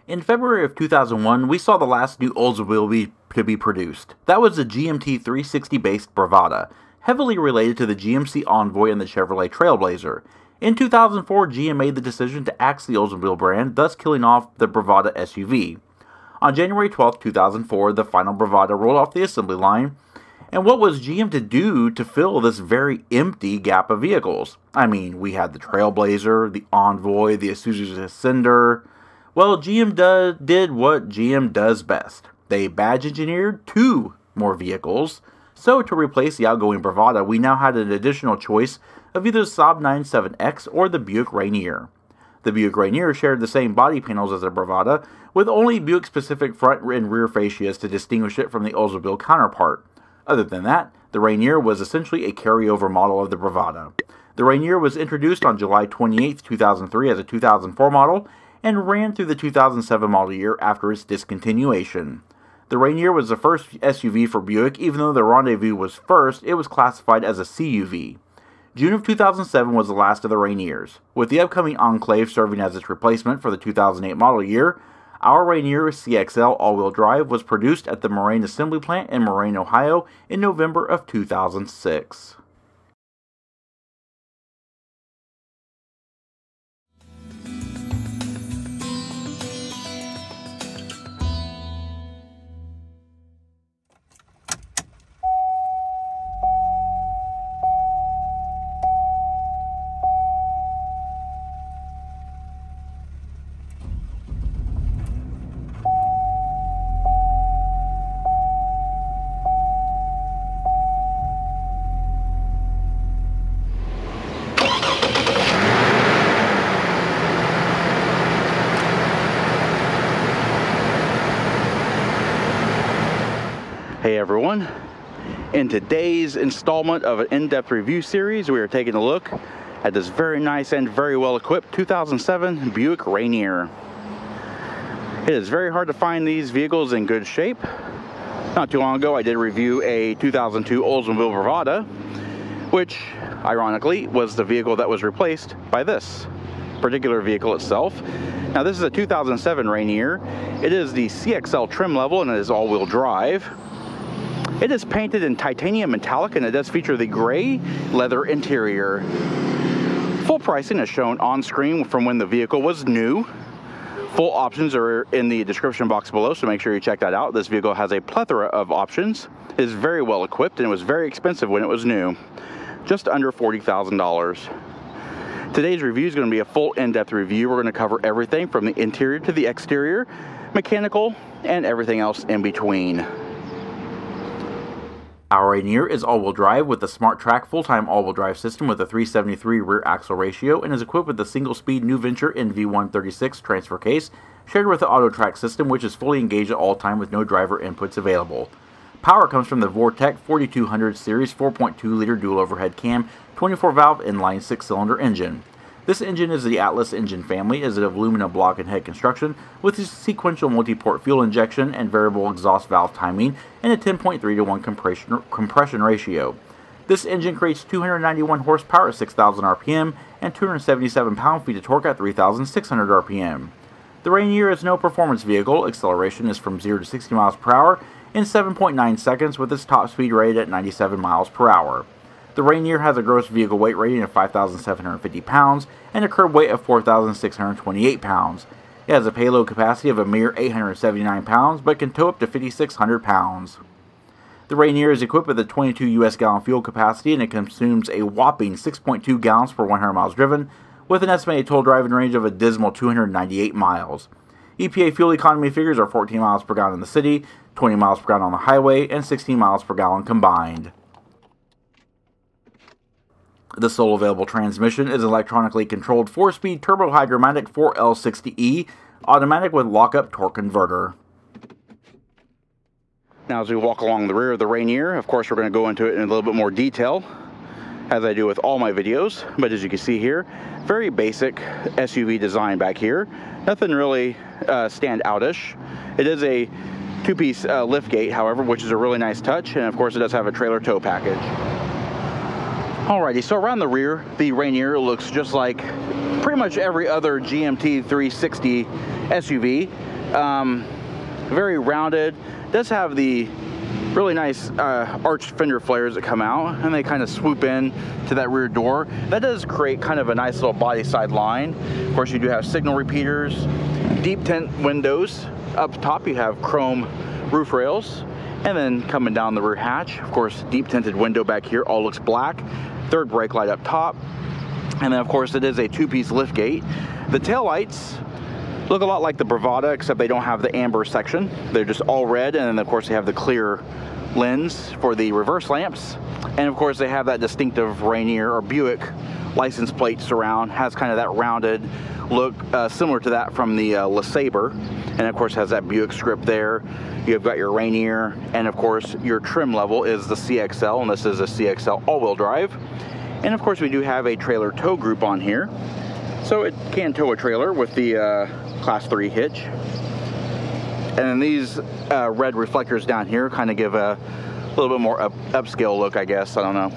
In February of 2001, we saw the last new Oldsmobile to be produced. That was the GMT360-based Bravada, heavily related to the GMC Envoy and the Chevrolet TrailBlazer. In 2004, GM made the decision to axe the Oldsmobile brand, thus killing off the Bravada SUV. On January 12, 2004, the final Bravada rolled off the assembly line. And what was GM to do to fill this very empty gap of vehicles? I mean, we had the TrailBlazer, the Envoy, the Isuzu Ascender. Well, GM did what GM does best. They badge engineered 2 more vehicles. So to replace the outgoing Bravada, we now had an additional choice of either the Saab 97X or the Buick Rainier. The Buick Rainier shared the same body panels as the Bravada, with only Buick-specific front and rear fascias to distinguish it from the Oldsmobile counterpart. Other than that, the Rainier was essentially a carryover model of the Bravada. The Rainier was introduced on July 28, 2003 as a 2004 model, and ran through the 2007 model year after its discontinuation. The Rainier was the first SUV for Buick. Even though the Rendezvous was first, it was classified as a CUV. June of 2007 was the last of the Rainiers. With the upcoming Enclave serving as its replacement for the 2008 model year, our Rainier CXL all-wheel drive was produced at the Moraine Assembly Plant in Moraine, Ohio in November of 2006. Hey everyone, in today's installment of an in-depth review series, we are taking a look at this very nice and very well equipped 2007 Buick Rainier. It is very hard to find these vehicles in good shape. Not too long ago I did review a 2002 Oldsmobile Bravada, which ironically was the vehicle that was replaced by this particular vehicle itself. Now this is a 2007 Rainier. It is the CXL trim level and it is all-wheel drive. It is painted in titanium metallic and it does feature the gray leather interior. Full pricing is shown on screen from when the vehicle was new. Full options are in the description box below, so make sure you check that out. This vehicle has a plethora of options. It is very well equipped and it was very expensive when it was new. Just under $40,000. Today's review is going to be a full in-depth review. We're going to cover everything from the interior to the exterior, mechanical, and everything else in between. Our Rainier is all-wheel drive with the Smart Track full-time all-wheel drive system with a 373 rear axle ratio and is equipped with the single-speed New Venture NV136 transfer case shared with the Auto Track system, which is fully engaged at all time with no driver inputs available. Power comes from the Vortec 4200 series 4.2-liter dual overhead cam 24-valve inline 6-cylinder engine. This engine is the Atlas engine family, is of aluminum block and head construction with a sequential multi-port fuel injection and variable exhaust valve timing and a 10.3-to-1 compression ratio. This engine creates 291 horsepower at 6,000 RPM and 277 pound-feet of torque at 3,600 RPM. The Rainier is no performance vehicle. Acceleration is from 0 to 60 miles per hour in 7.9 seconds with its top speed rated at 97 miles per hour. The Rainier has a gross vehicle weight rating of 5,750 pounds and a curb weight of 4,628 pounds. It has a payload capacity of a mere 879 pounds, but can tow up to 5,600 pounds. The Rainier is equipped with a 22 US gallon fuel capacity and it consumes a whopping 6.2 gallons per 100 miles driven, with an estimated total driving range of a dismal 298 miles. EPA fuel economy figures are 14 miles per gallon in the city, 20 miles per gallon on the highway, and 16 miles per gallon combined. The sole available transmission is an electronically controlled 4-speed turbo-hydromatic 4L60E, automatic with lock-up torque converter. Now as we walk along the rear of the Rainier, of course we're going to go into it in a little bit more detail, as I do with all my videos, but as you can see here, very basic SUV design back here. Nothing really stand-outish. It is a 2-piece liftgate, however, which is a really nice touch, and of course it does have a trailer tow package. Alrighty, so around the rear, the Rainier looks just like pretty much every other GMT360 SUV. very rounded. It does have the really nice arched fender flares that come out, and they kind of swoop in to that rear door. That does create kind of a nice little body side line. Of course, you do have signal repeaters, deep tint windows. Up top you have chrome roof rails, and then coming down the rear hatch, of course, deep tinted window back here, all looks black. Third brake light up top, and then of course it is a two-piece lift gate. The tail lights look a lot like the Bravada, except they don't have the amber section. They're just all red, and then of course they have the clear lens for the reverse lamps, and of course they have that distinctive Rainier or Buick license plate surround. Has kind of that rounded look, similar to that from the LeSabre, and of course has that Buick script there. You've got your Rainier, and of course your trim level is the CXL, and this is a CXL all-wheel drive. And of course we do have a trailer tow group on here, so it can tow a trailer with the Class 3 hitch. And then these red reflectors down here kind of give a little bit more upscale look, I guess. I don't know.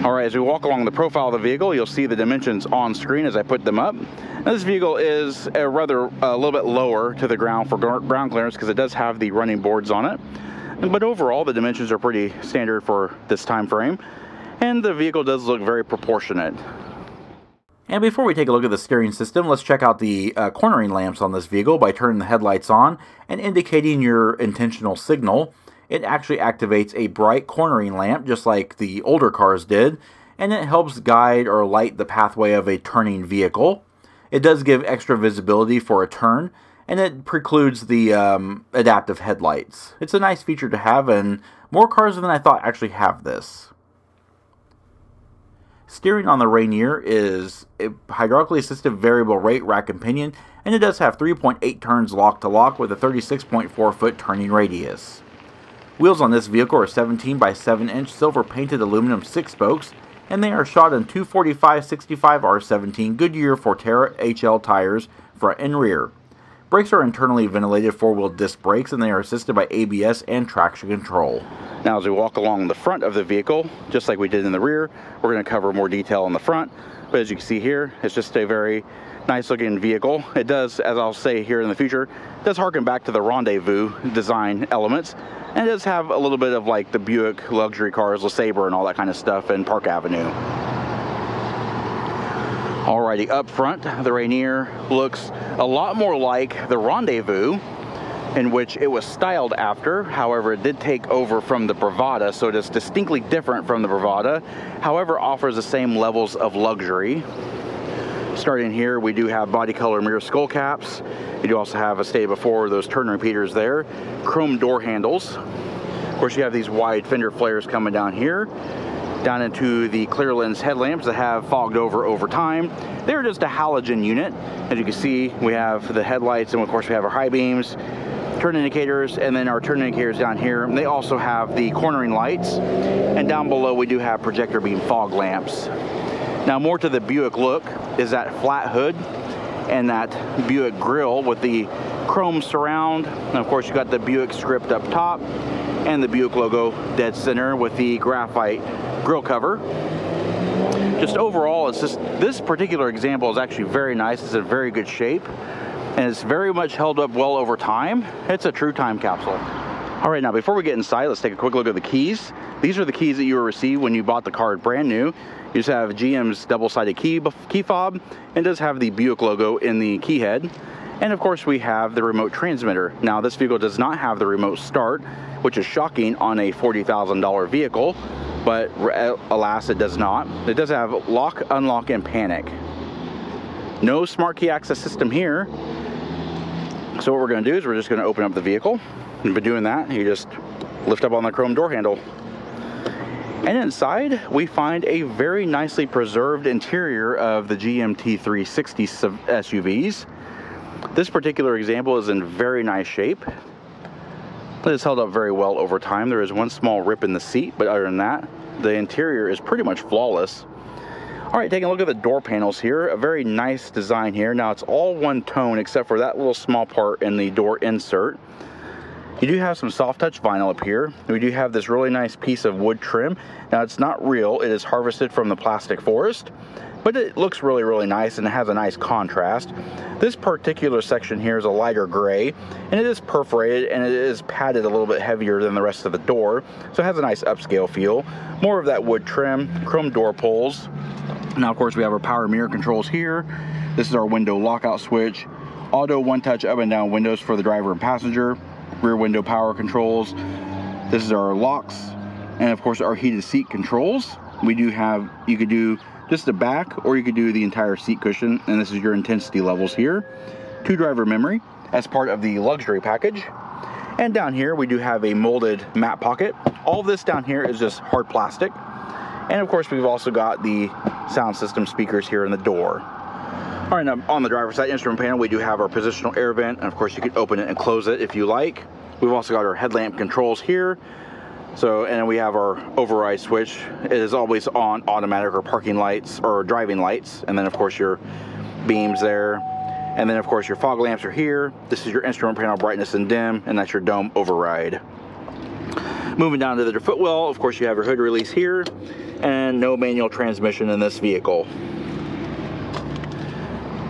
All right, as we walk along the profile of the vehicle, you'll see the dimensions on screen as I put them up. Now, this vehicle is a little bit lower to the ground for ground clearance because it does have the running boards on it. But overall, the dimensions are pretty standard for this time frame, and the vehicle does look very proportionate. And before we take a look at the steering system, let's check out the cornering lamps on this vehicle by turning the headlights on and indicating your intentional signal. It actually activates a bright cornering lamp, just like the older cars did, and it helps guide or light the pathway of a turning vehicle. It does give extra visibility for a turn, and it precludes the adaptive headlights. It's a nice feature to have, and more cars than I thought actually have this. Steering on the Rainier is a hydraulically assisted variable rate rack and pinion, and it does have 3.8 turns lock to lock with a 36.4 foot turning radius. Wheels on this vehicle are 17 by 7 inch silver painted aluminum 6 spokes, and they are shot in 245/65 R17 Goodyear Forterra HL tires front and rear. Brakes are internally ventilated 4-wheel disc brakes, and they are assisted by ABS and traction control. Now as we walk along the front of the vehicle, just like we did in the rear, we're going to cover more detail on the front. But as you can see here, it's just a very nice looking vehicle. It does, as I'll say here in the future, does harken back to the Rendezvous design elements. And it does have a little bit of like the Buick luxury cars, LeSabre and all that kind of stuff in Park Avenue. Alrighty, up front, the Rainier looks a lot more like the Rendezvous, in which it was styled after. However, it did take over from the Bravada, so it is distinctly different from the Bravada. However, offers the same levels of luxury. Starting here, we do have body color mirror skull caps. You do also have, as stated before, those turn repeaters there. Chrome door handles. Of course, you have these wide fender flares coming down here, down into the clear lens headlamps that have fogged over time. They're just a halogen unit. As you can see, we have the headlights, and of course we have our high beams, turn indicators, and then our turn indicators down here. They also have the cornering lights, and down below we do have projector beam fog lamps. Now, more to the Buick look is that flat hood and that Buick grille with the chrome surround. And of course, you got the Buick script up top and the Buick logo dead center with the graphite grille cover. Just overall, it's just, this particular example is actually very nice. It's in very good shape, and it's very much held up well over time. It's a true time capsule. All right, now before we get inside, let's take a quick look at the keys. These are the keys that you will receive when you bought the car brand new. You just have GM's double-sided key fob, and does have the Buick logo in the key head. And of course, we have the remote transmitter. Now, this vehicle does not have the remote start, which is shocking on a $40,000 vehicle, but alas, it does not. It does have lock, unlock, and panic. No smart key access system here. So what we're going to do is we're just going to open up the vehicle. And by doing that, you just lift up on the chrome door handle. And inside, we find a very nicely preserved interior of the GMT360 SUVs. This particular example is in very nice shape. It has held up very well over time. There is one small rip in the seat, but other than that, the interior is pretty much flawless. All right, taking a look at the door panels here, a very nice design here. Now, it's all one tone except for that little small part in the door insert. You do have some soft touch vinyl up here. We do have this really nice piece of wood trim. Now, it's not real. It is harvested from the plastic forest. but it looks really, really nice, and it has a nice contrast. This particular section here is a lighter gray, and it is perforated, and it is padded a little bit heavier than the rest of the door, so it has a nice upscale feel. More of that wood trim, chrome door pulls. Now, of course, we have our power mirror controls here. This is our window lockout switch. Auto one-touch up and down windows for the driver and passenger. Rear window power controls. This is our locks, and of course our heated seat controls. We do have, you could do just the back, or you could do the entire seat cushion, and this is your intensity levels here. 2 driver memory as part of the luxury package. And down here we do have a molded mat pocket. All this down here is just hard plastic. And of course we've also got the sound system speakers here in the door. All right, now on the driver's side instrument panel, we do have our positional air vent, and of course you can open it and close it if you like. We've also got our headlamp controls here. So, and then we have our override switch. It is always on automatic or parking lights or driving lights. And then of course your beams there. And then of course your fog lamps are here. This is your instrument panel brightness and dim, and that's your dome override. Moving down to the footwell, of course you have your hood release here, and no manual transmission in this vehicle.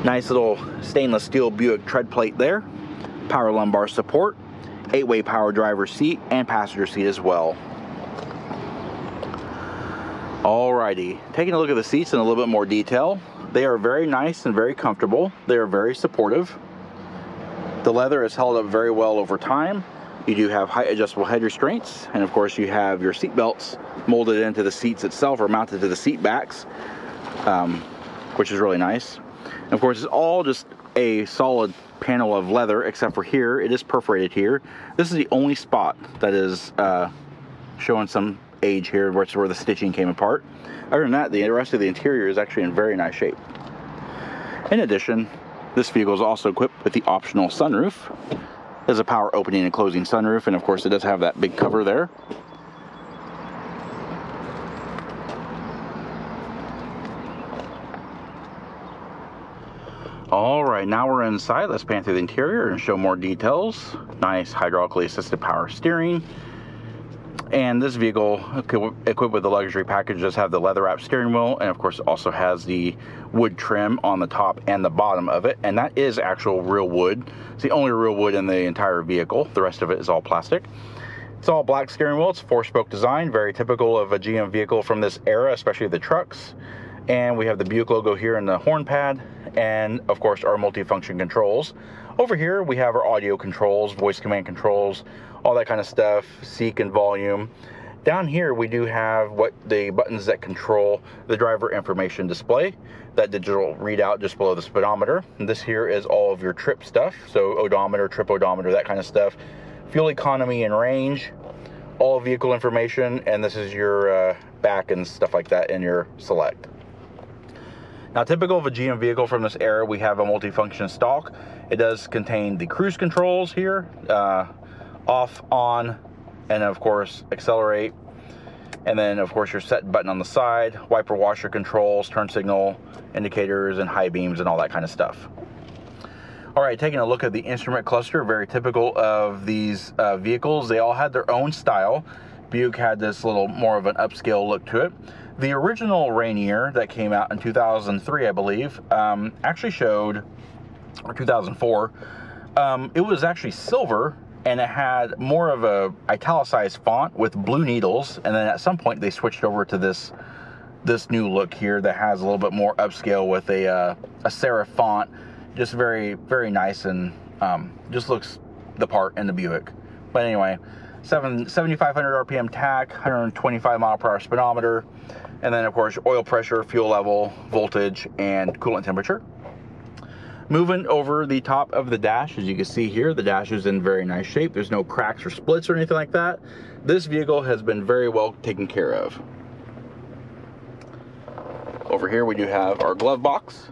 Nice little stainless steel Buick tread plate there. Power lumbar support. 8-way power driver seat and passenger seat as well. Alrighty, taking a look at the seats in a little bit more detail. They are very nice and very comfortable. They are very supportive. The leather is held up very well over time. You do have height adjustable head restraints, and of course you have your seat belts molded into the seats itself or mounted to the seat backs, which is really nice. And of course it's all just a solid panel of leather, except for here, it is perforated here. This is the only spot that is showing some age here, where it's where the stitching came apart. Other than that, the rest of the interior is actually in very nice shape. In addition, this vehicle is also equipped with the optional sunroof. There's a power opening and closing sunroof, and of course it does have that big cover there. Alright, now we're inside. Let's pan through the interior and show more details. Nice hydraulically assisted power steering. And this vehicle, equipped with the luxury package, does have the leather wrapped steering wheel, and of course it also has the wood trim on the top and the bottom of it, and that is actual real wood. It's the only real wood in the entire vehicle. The rest of it is all plastic. It's all black steering wheel. It's 4-spoke design, very typical of a GM vehicle from this era, especially the trucks. And we have the Buick logo here in the horn pad, and of course our multifunction controls. Over here we have our audio controls, voice command controls, all that kind of stuff, seek and volume. Down here we do have what the buttons that control the driver information display, that digital readout just below the speedometer. And this here is all of your trip stuff, so odometer, trip odometer, that kind of stuff. Fuel economy and range, all vehicle information, and this is your back and stuff like that in your select. Now, typical of a GM vehicle from this era, we have a multifunction stalk. It does contain the cruise controls here, off, on, and of course accelerate. And then of course your set button on the side, wiper washer controls, turn signal indicators, and high beams and all that kind of stuff. All right, taking a look at the instrument cluster, very typical of these vehicles. They all had their own style. Buick had this little more of an upscale look to it. The original Rainier that came out in 2003, I believe, actually showed, or 2004, it was actually silver, and it had more of a italicized font with blue needles, and then at some point they switched over to this new look here that has a little bit more upscale with a serif font. Just very, very nice, and just looks the part in the Buick. But anyway, 7,500 RPM tach, 125 mile per hour speedometer, and then of course oil pressure, fuel level, voltage, and coolant temperature. Moving over the top of the dash, as you can see here, the dash is in very nice shape. There's no cracks or splits or anything like that. This vehicle has been very well taken care of. Over here we do have our glove box.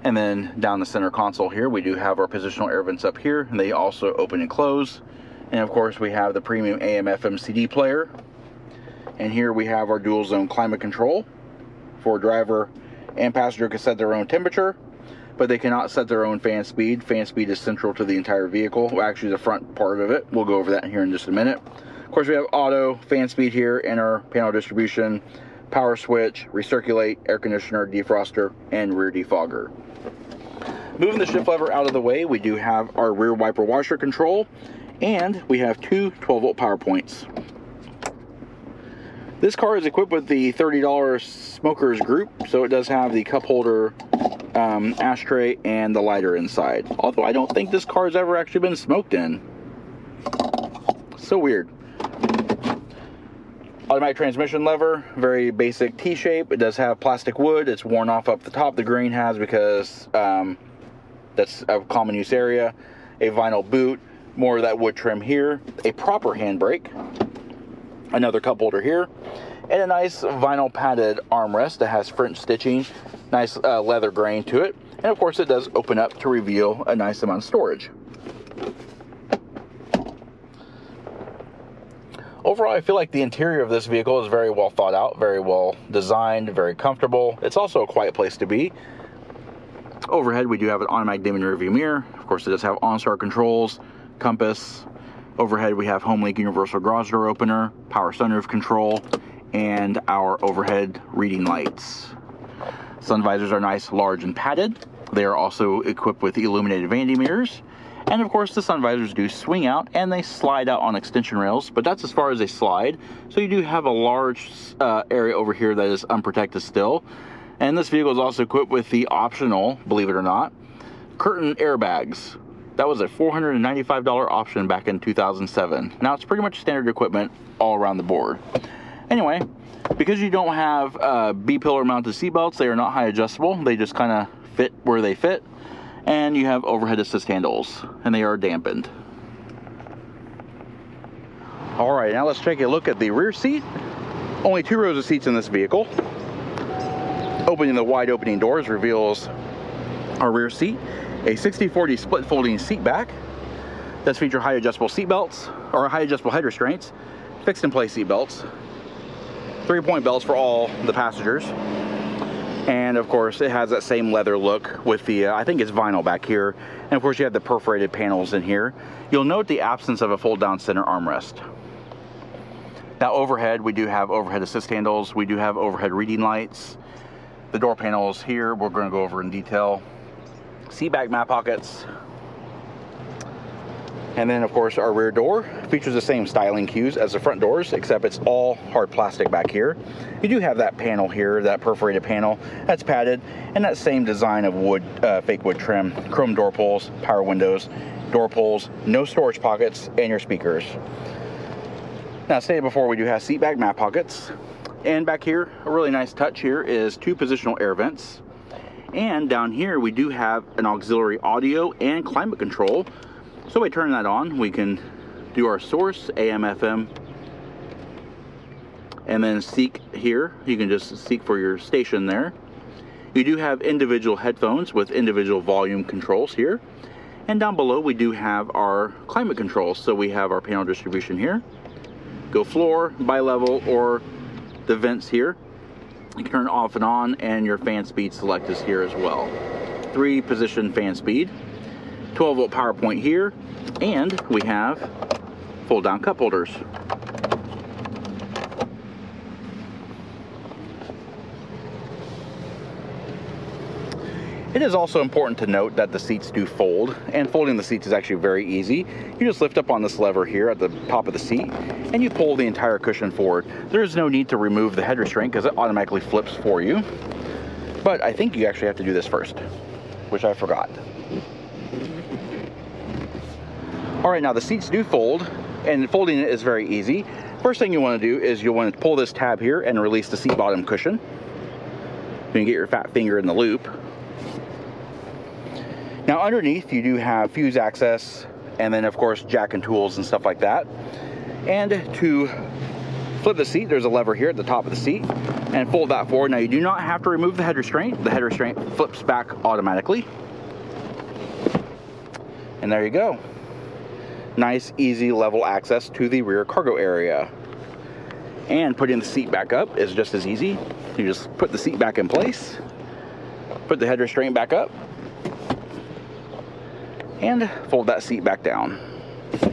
And then down the center console here, we do have our positional air vents up here, and they also open and close. And of course we have the premium AM/FM CD player. And here we have our dual zone climate control. For driver and passenger can set their own temperature, but they cannot set their own fan speed. Fan speed is central to the entire vehicle. Well, actually the front part of it. We'll go over that here in just a minute. Of course we have auto fan speed here and our panel distribution, power switch, recirculate, air conditioner, defroster, and rear defogger. Moving the shift lever out of the way, we do have our rear wiper washer control, and we have two 12-volt power points. This car is equipped with the $30 smokers group, so it does have the cup holder, ashtray, and the lighter inside. Although I don't think this car has ever actually been smoked in. So weird. Automatic transmission lever, very basic T-shape. It does have plastic wood. It's worn off up the top. The green has because that's a common use area. A vinyl boot, more of that wood trim here. A proper handbrake. Another cup holder here. And a nice vinyl padded armrest that has French stitching. Nice leather grain to it. And of course it does open up to reveal a nice amount of storage. Overall, I feel like the interior of this vehicle is very well thought out, very well designed, very comfortable. It's also a quiet place to be. Overhead, we do have an automatic dimming rearview mirror. Of course, it does have OnStar controls, compass. Overhead, we have HomeLink universal garage door opener, power sunroof control, and our overhead reading lights. Sun visors are nice, large, and padded. They are also equipped with illuminated vanity mirrors. And of course, the sun visors do swing out and they slide out on extension rails, but that's as far as they slide. So you do have a large area over here that is unprotected still. And this vehicle is also equipped with the optional, believe it or not, curtain airbags. That was a $495 option back in 2007. Now it's pretty much standard equipment all around the board. Anyway, because you don't have B-pillar mounted seatbelts, they are not high adjustable. They just kind of fit where they fit. And you have overhead assist handles, and they are dampened. All right, now let's take a look at the rear seat. Only 2 rows of seats in this vehicle. Opening the wide opening doors reveals our rear seat. A 60/40 split folding seat back. Does feature high adjustable seat belts, or high adjustable head restraints, fixed in place seat belts, 3-point belts for all the passengers. And of course, it has that same leather look with the, I think it's vinyl back here. And of course, you have the perforated panels in here. You'll note the absence of a fold-down center armrest. Now overhead, we do have overhead assist handles. We do have overhead reading lights. The door panels here, we're going to go over in detail. Seat back mat pockets. And then of course our rear door features the same styling cues as the front doors, except it's all hard plastic back here. You do have that panel here, that perforated panel, that's padded, and that same design of wood, fake wood trim, chrome door pulls, power windows, door pulls, no storage pockets, and your speakers. Now, stated before, we do have seat back mat pockets, and back here, a really nice touch here is 2 positional air vents. And down here we do have an auxiliary audio and climate control. So by turning that on, we can do our source, AM, FM, and then seek here. You can just seek for your station there. You do have individual headphones with individual volume controls here. And down below, we do have our climate controls. So we have our panel distribution here. Go floor, bi-level, or the vents here. You can turn it off and on, and your fan speed select is here as well. 3-position fan speed. 12-volt power point here, and we have fold-down cup holders. It is also important to note that the seats do fold, and folding the seats is actually very easy. You just lift up on this lever here at the top of the seat, and you pull the entire cushion forward. There is no need to remove the head restraint because it automatically flips for you. But I think you actually have to do this first, which I forgot. All right, now the seats do fold, and folding it is very easy. First thing you want to do is you'll want to pull this tab here and release the seat bottom cushion. You can get your fat finger in the loop. Now underneath you do have fuse access, and then of course jack and tools and stuff like that. And to flip the seat, there's a lever here at the top of the seat, and fold that forward. Now you do not have to remove the head restraint. The head restraint flips back automatically. And there you go. Nice, easy, level access to the rear cargo area. And putting the seat back up is just as easy. You just put the seat back in place, put the head restraint back up, and fold that seat back down. All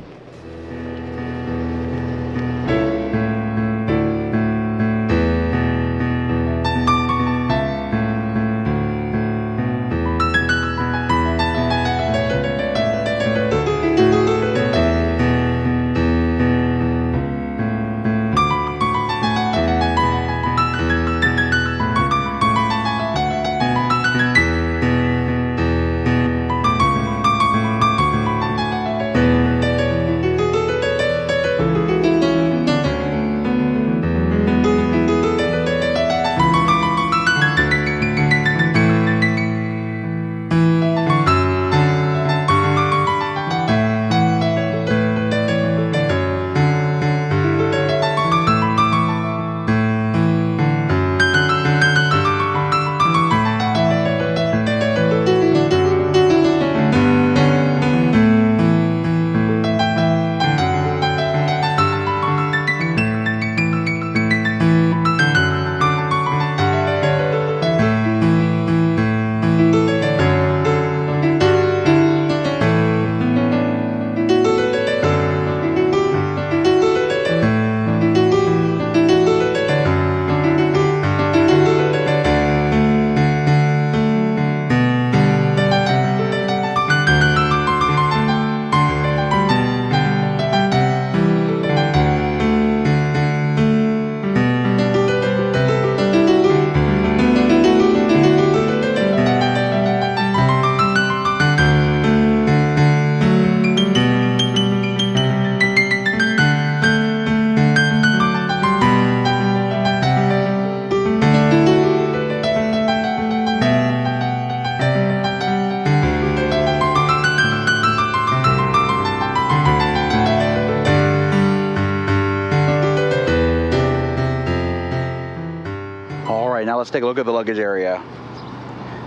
take a look at the luggage area.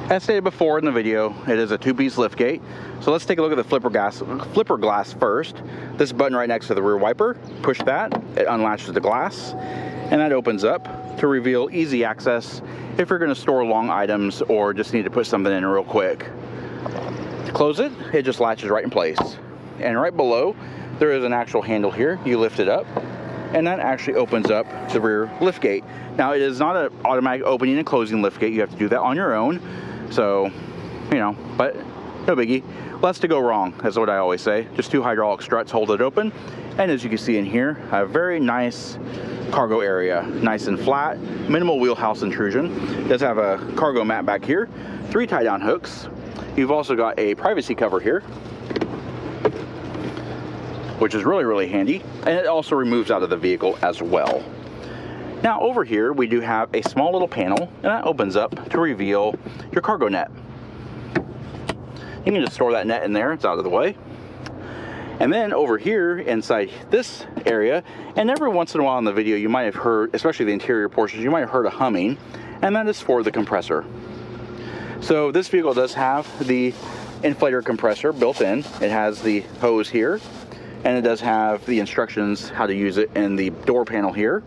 As stated before in the video, it is a 2-piece liftgate. So let's take a look at the flipper glass first. This button right next to the rear wiper, push that, it unlatches the glass, and that opens up to reveal easy access if you're going to store long items or just need to put something in real quick. To close it, it just latches right in place. And right below, there is an actual handle here. You lift it up, and that actually opens up the rear liftgate. Now, it is not an automatic opening and closing liftgate. You have to do that on your own. So, you know, but no biggie. Less to go wrong, that's what I always say. Just 2 hydraulic struts hold it open. And as you can see in here, a very nice cargo area. Nice and flat, minimal wheelhouse intrusion. It does have a cargo mat back here, 3 tie-down hooks. You've also got a privacy cover here, which is really, really handy. And it also removes out of the vehicle as well. Now over here, we do have a small little panel, and that opens up to reveal your cargo net. You can just store that net in there, it's out of the way. And then over here inside this area, and every once in a while in the video you might have heard, especially the interior portions, you might have heard a humming, and that is for the compressor. So this vehicle does have the inflator compressor built in. It has the hose here, and it does have the instructions how to use it in the door panel here.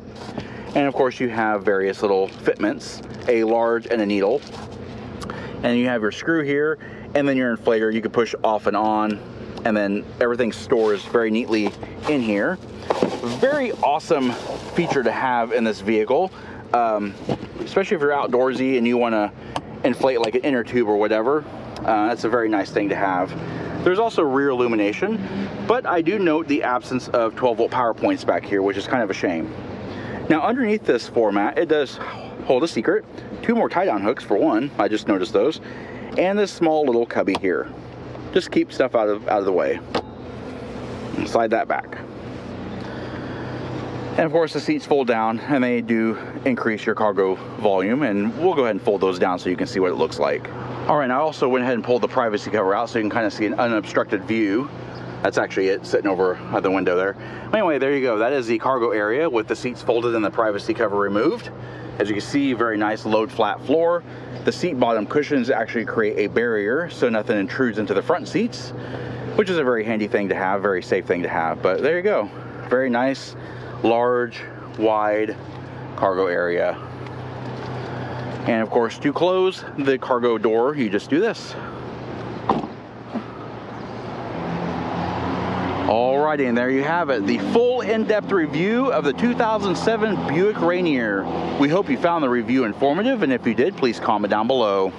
And of course you have various little fitments, a large and a needle. And you have your screw here, and then your inflator you can push off and on, and then everything stores very neatly in here. Very awesome feature to have in this vehicle, especially if you're outdoorsy and you want to inflate like an inner tube or whatever. That's a very nice thing to have. There's also rear illumination, but I do note the absence of 12-volt power points back here, which is kind of a shame. Now underneath this floor mat, it does hold a secret. 2 more tie-down hooks for one, I just noticed those. And this small little cubby here. Just keep stuff out of the way. And slide that back. And of course the seats fold down, and they do increase your cargo volume, and we'll go ahead and fold those down so you can see what it looks like. Alright, I also went ahead and pulled the privacy cover out so you can kind of see an unobstructed view. That's actually it, sitting over at the window there. Anyway, there you go. That is the cargo area with the seats folded and the privacy cover removed. As you can see, very nice load flat floor. The seat bottom cushions actually create a barrier so nothing intrudes into the front seats, which is a very handy thing to have, very safe thing to have. But there you go. Very nice, large, wide cargo area. And of course, to close the cargo door, you just do this. Alrighty, and there you have it, the full in-depth review of the 2007 Buick Rainier. We hope you found the review informative, and if you did, please comment down below.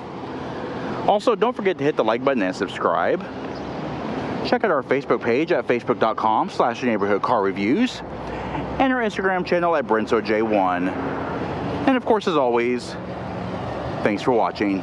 Also, don't forget to hit the like button and subscribe. Check out our Facebook page at facebook.com/neighborhoodcarreviews and our Instagram channel at BrensoJ1. And of course, as always, thanks for watching.